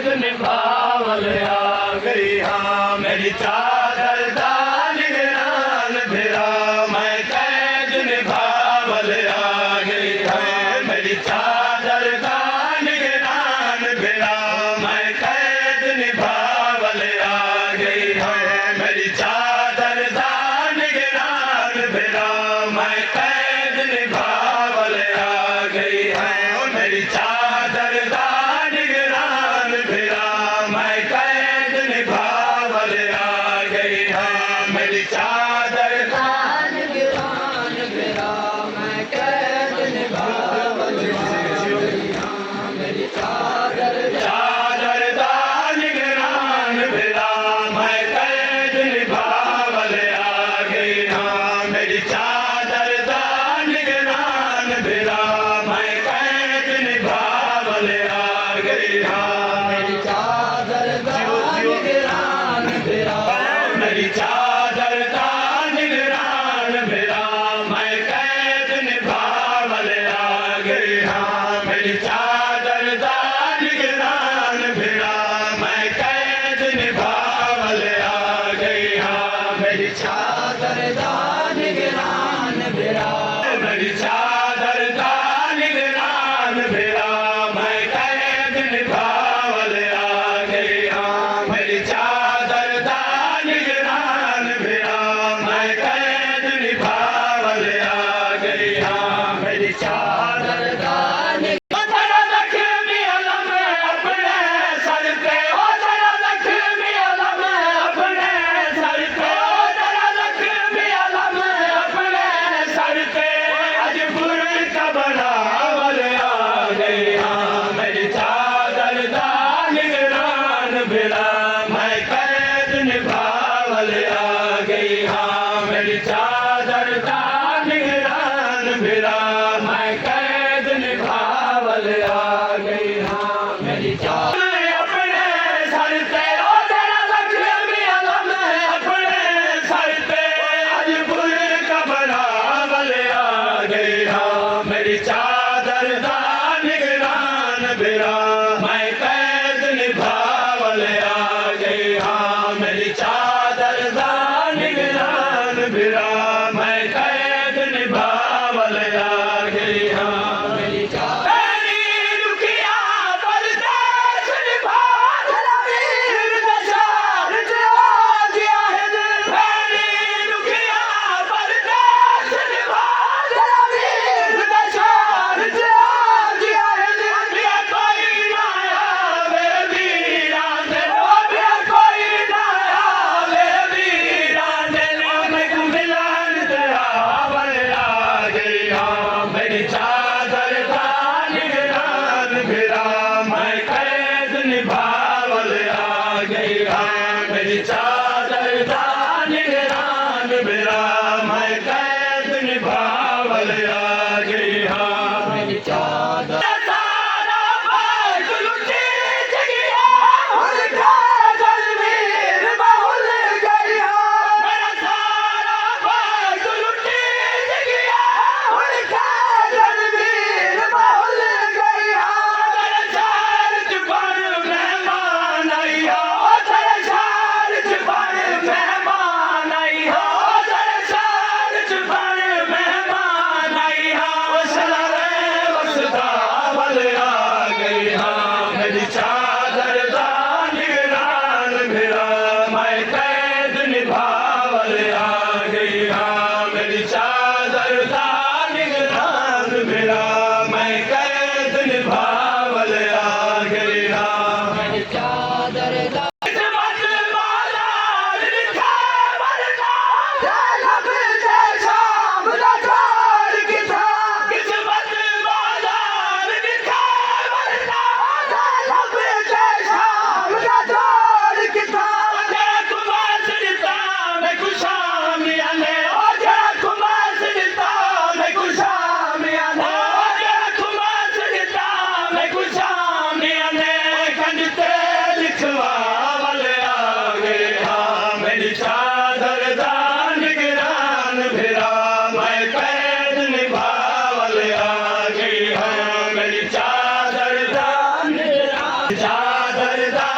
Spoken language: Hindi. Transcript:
कैद निभावल आ गई हाँ मेरी चादर दान निगरान फिरा मैं कैद निभावल आ गई हाँ मेरी चादर दान निगरान फिरा मैं कैद निभावल आ गई हाँ मेरी चादर दान निगरान फिरा मैं कैद निभावल आ गई है मेरी चादर दान निगरान फिरा मैं कैद निभावल आ गई है मेरी चादर दान निगरान फिरा मैं कैद निभावल आ गई हाँ मेरी चादर दान निगरान फिरा मैं कैद निभावल आ गई हाँ मेरी चादर दान निगरान फिरा मैं कैद निभावल आ गई हाँ मेरी चादर दान निगरान फिरा मेरी चादर दान निगरान फिरा मैं कैद निभावल आ गई हाँ मेरी चादर दान निगरान फिरा मैं कैद निभावल आ गई हाँ मेरी चादर दान निगरान फिरा मेरी चादर दान निगरान फिरा मैं कैद निभावल आ गई हाँ मेरी चादर दान निगरान फिरा मैं कैद निभावल आ गई हाँ मेरी चादर दान लक्ष्मी अलम अपने सर पे ओ जरा लक्ष्मी अलम अपने सर पे ओ जरा लक्ष्मी अलम अपने सर पे अजपुर का बनावल आ गई हाँ मेरी चादर दान निगरान फिरा मैं कैद निभावल आ गई हाँ मेरी चादर दान निगरान फिरा मैं कैद निभावल आ गई हाँ मेरी चादर अपने सर पे ओ जरा लक्ष्मी अलम अपने सर पे अजपुर का बनावल आ गई हाँ मेरी चादर दान निगरान फिरा मैं कैद निभावल आ गई हाँ मेरी चादर दान निगरान फिरा मैं कैद निभावल आ गई हाँ मेरी चादर दुखिया परदेश निभाव वीर दशार जिया है मेरी दुखिया परदेश निभाव वीर दशार जिया है ये कोई ना आवे वीरा दे कोई ना आवे वीरा दे मैं मिलन दयावल आ गई हाँ मेरी चादर दान निगरान फिरा मैं कैद निभावल आ गई हाँ मेरी चादर दान निगरान फिरा मैं कैद निभावल आ गई हाँ मेरी चादर सारा बाग लुटी जगिया उनका जलवीर बहुल गया मेरा सारा बाग लुटी जगिया उनका जलवीर बहुल गया तेरे शहर च बड़ मेहमान आई हो तेरे शहर च बड़ मेहमान आई हो तेरे शहर च बड़ मेहमान आई हो सलारे वसदावल आ गई हाँ मेरी चादर दान निगरान फिरा मैं कैद निभावल आ गई हाँ मेरी चादर दान निगरान फिरा मैं कैद निभावल आ गई हाँ मेरी चादर किस्मत वाला लिखा मरना लब से शाम का छोड़ के था किस्मत वाला लिखा मरना लब से शाम का छोड़ के था जरा कुमार सरिता मैं खुशाम आने ओ जरा कुमार सरिता मैं खुशाम आने ओ जरा कुमार सरिता मैं खुशाम आने खंडते लिखवावल आ गए हाँ मेरी चादर दान निगरान फिरा मैं कैद निभावल आ गई हाँ मेरी चादर दान निगरान चादर दा